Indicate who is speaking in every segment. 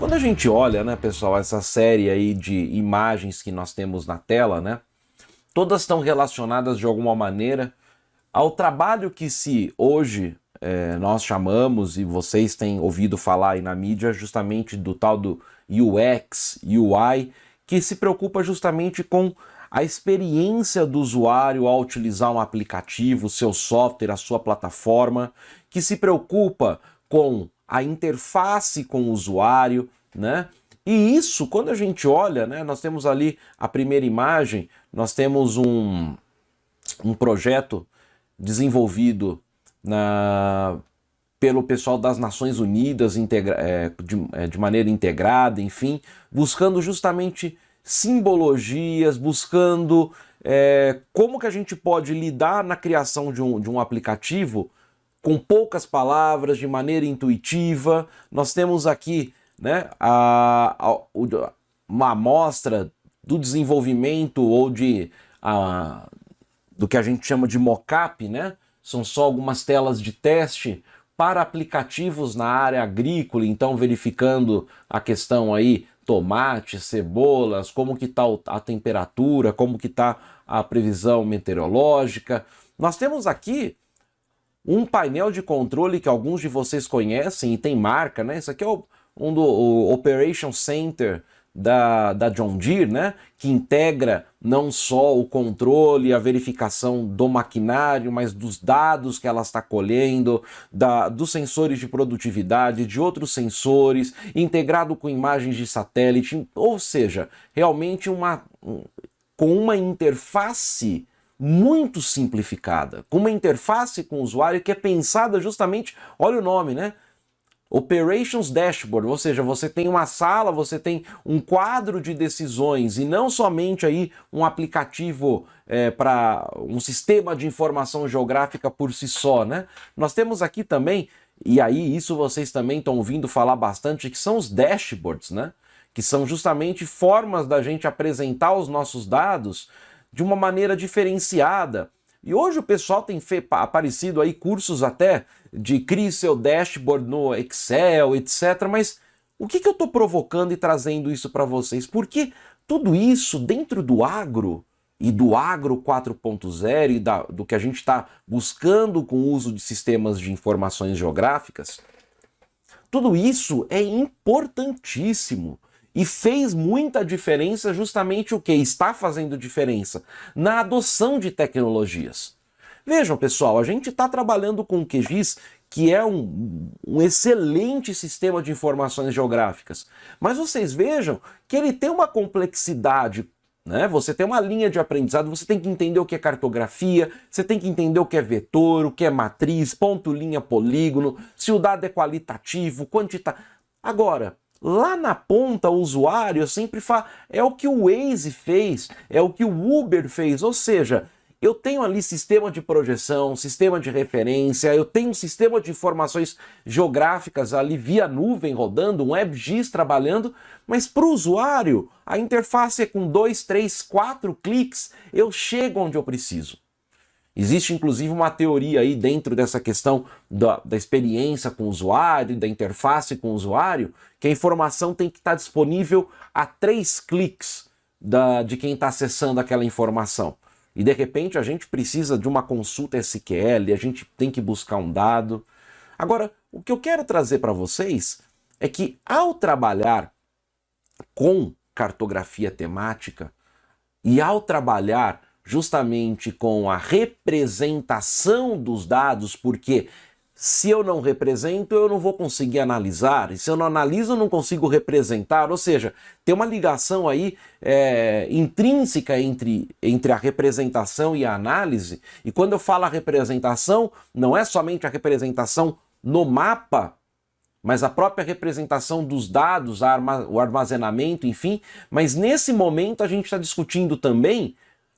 Speaker 1: Quando a gente olha, né, pessoal, essa série aí de imagens que nós temos na tela, né, todas estão relacionadas de alguma maneira ao trabalho que se hoje nós chamamos, e vocês têm ouvido falar aí na mídia, justamente do tal do UX, UI, que se preocupa justamente com a experiência do usuário ao utilizar um aplicativo, seu software, a sua plataforma, que se preocupa com a interface com o usuário, né? E isso, quando a gente olha, né, nós temos ali a primeira imagem, nós temos um projeto desenvolvido pelo pessoal das Nações Unidas de maneira integrada, enfim, buscando justamente simbologias, buscando como que a gente pode lidar na criação de um aplicativo com poucas palavras, de maneira intuitiva. Nós temos aqui, né, uma amostra do desenvolvimento ou do que a gente chama de mockup, né? São só algumas telas de teste para aplicativos na área agrícola, então verificando a questão aí, tomates, cebolas, como que está a temperatura, como que está a previsão meteorológica. Nós temos aqui um painel de controle que alguns de vocês conhecem e tem marca, né? Isso aqui é o Operation Center da John Deere, né? Que integra não só o controle, a verificação do maquinário, mas dos dados que ela está colhendo, dos sensores de produtividade, de outros sensores, integrado com imagens de satélite, ou seja, realmente com uma interface muito simplificada, com uma interface com o usuário que é pensada justamente, olha o nome, né? Operations Dashboard, ou seja, você tem uma sala, você tem um quadro de decisões e não somente aí um aplicativo para um sistema de informação geográfica por si só, né? Nós temos aqui também, e aí isso vocês também estão ouvindo falar bastante, que são os dashboards, né? Que são justamente formas da gente apresentar os nossos dados de uma maneira diferenciada. E hoje o pessoal tem aparecido aí cursos até de crie seu dashboard no Excel, etc. Mas o que eu estou provocando e trazendo isso para vocês? Porque tudo isso dentro do agro e do agro 4.0 e do que a gente está buscando com o uso de sistemas de informações geográficas, tudo isso é importantíssimo. E fez muita diferença justamente o que está fazendo diferença na adoção de tecnologias. Vejam, pessoal, a gente está trabalhando com o QGIS, que é um excelente sistema de informações geográficas. Mas vocês vejam que ele tem uma complexidade, né? Você tem uma linha de aprendizado, você tem que entender o que é cartografia, você tem que entender o que é vetor, o que é matriz, ponto, linha, polígono, se o dado é qualitativo, quantitativo. Agora, lá na ponta, o usuário, eu sempre falo, é o que o Waze fez, é o que o Uber fez, ou seja, eu tenho ali sistema de projeção, sistema de referência, eu tenho um sistema de informações geográficas ali via nuvem rodando, um WebGIS trabalhando, mas para o usuário, a interface é com 2, 3, 4 cliques, eu chego onde eu preciso. Existe inclusive uma teoria aí dentro dessa questão da experiência com o usuário, da interface com o usuário, que a informação tem que estar disponível a 3 cliques de quem está acessando aquela informação. E de repente a gente precisa de uma consulta SQL, a gente tem que buscar um dado. Agora, o que eu quero trazer para vocês é que ao trabalhar com cartografia temática e ao trabalhar justamente com a representação dos dados, porque se eu não represento, eu não vou conseguir analisar, e se eu não analiso, eu não consigo representar, ou seja, tem uma ligação aí intrínseca entre a representação e a análise, e quando eu falo a representação, não é somente a representação no mapa, mas a própria representação dos dados, o armazenamento, enfim, mas nesse momento a gente está discutindo também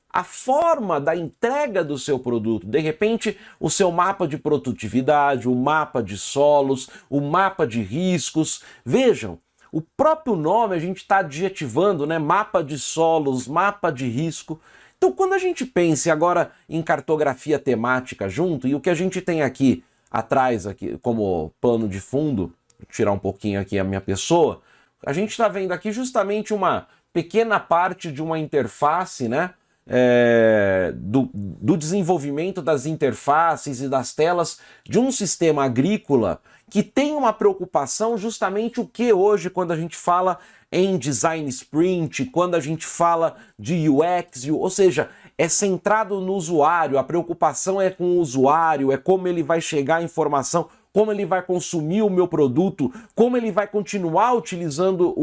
Speaker 1: a forma da entrega do seu produto. De repente, o seu mapa de produtividade, o mapa de solos, o mapa de riscos. Vejam, o próprio nome a gente está adjetivando, né? Mapa de solos, mapa de risco. Então, quando a gente pensa agora em cartografia temática junto, e o que a gente tem aqui atrás, aqui como pano de fundo, vou tirar um pouquinho aqui a minha pessoa, a gente está vendo aqui justamente uma pequena parte de uma interface, né? Do desenvolvimento das interfaces e das telas de um sistema agrícola que tem uma preocupação justamente o que hoje, quando a gente fala em design sprint, quando a gente fala de UX, ou seja, é centrado no usuário, a preocupação é com o usuário, é como ele vai chegar à informação, como ele vai consumir o meu produto, como ele vai continuar utilizando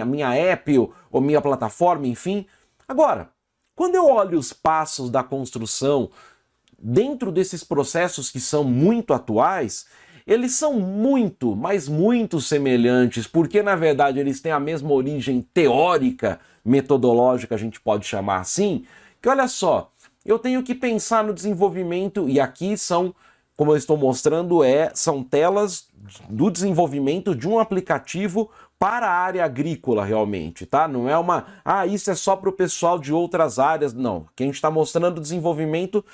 Speaker 1: minha app ou minha plataforma, enfim. Agora, quando eu olho os passos da construção dentro desses processos que são muito atuais, eles são muito, mas muito semelhantes, porque na verdade eles têm a mesma origem teórica, metodológica, a gente pode chamar assim, que olha só, eu tenho que pensar no desenvolvimento, e aqui são, como eu estou mostrando, são telas do desenvolvimento de um aplicativo para a área agrícola realmente, tá? Não é isso é só para o pessoal de outras áreas, não. Aqui a gente está mostrando o desenvolvimento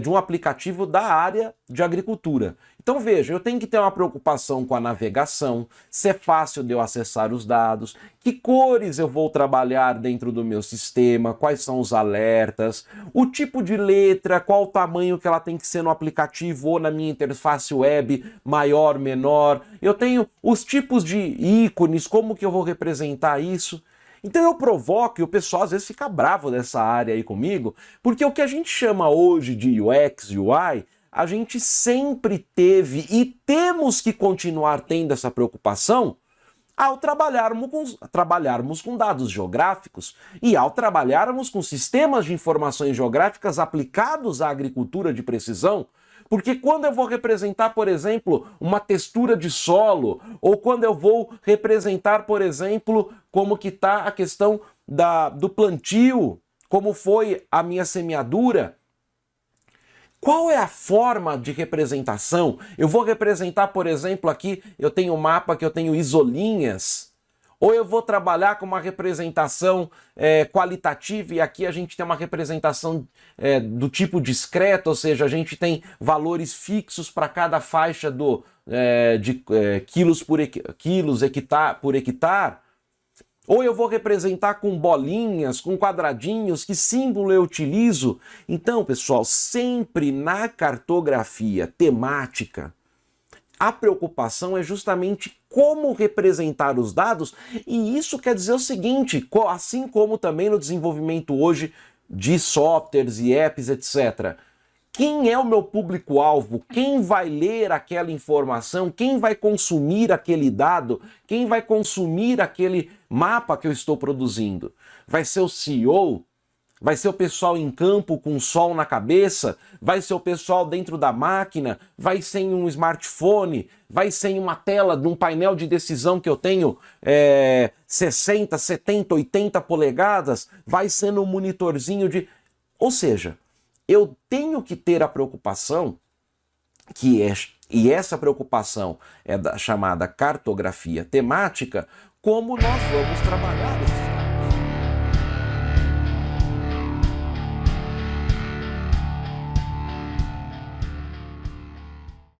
Speaker 1: de um aplicativo da área de agricultura. Então veja, eu tenho que ter uma preocupação com a navegação, se é fácil de eu acessar os dados, que cores eu vou trabalhar dentro do meu sistema, quais são os alertas, o tipo de letra, qual o tamanho que ela tem que ser no aplicativo ou na minha interface web, maior, menor. Eu tenho os tipos de ícones, como que eu vou representar isso. Então eu provoco, e o pessoal às vezes fica bravo dessa área aí comigo, porque o que a gente chama hoje de UX, UI, a gente sempre teve e temos que continuar tendo essa preocupação ao trabalharmos com dados geográficos e ao trabalharmos com sistemas de informações geográficas aplicados à agricultura de precisão. Porque quando eu vou representar, por exemplo, uma textura de solo, ou quando eu vou representar, por exemplo, como que está a questão do plantio, como foi a minha semeadura, qual é a forma de representação? Eu vou representar, por exemplo, aqui eu tenho um mapa que eu tenho isolinhas, ou eu vou trabalhar com uma representação qualitativa, e aqui a gente tem uma representação do tipo discreto, ou seja, a gente tem valores fixos para cada faixa de quilos por hectare. Ou eu vou representar com bolinhas, com quadradinhos, que símbolo eu utilizo? Então, pessoal, sempre na cartografia temática, a preocupação é justamente como representar os dados, e isso quer dizer o seguinte, assim como também no desenvolvimento hoje de softwares e apps, etc. Quem é o meu público-alvo? Quem vai ler aquela informação? Quem vai consumir aquele dado? Quem vai consumir aquele mapa que eu estou produzindo? Vai ser o CEO? Vai ser o pessoal em campo com o sol na cabeça? Vai ser o pessoal dentro da máquina? Vai ser em um smartphone? Vai ser em uma tela de um painel de decisão que eu tenho 60, 70, 80 polegadas? Vai ser no monitorzinho de... Ou seja, eu tenho que ter a preocupação, e essa preocupação é da chamada cartografia temática, como nós vamos trabalhar esses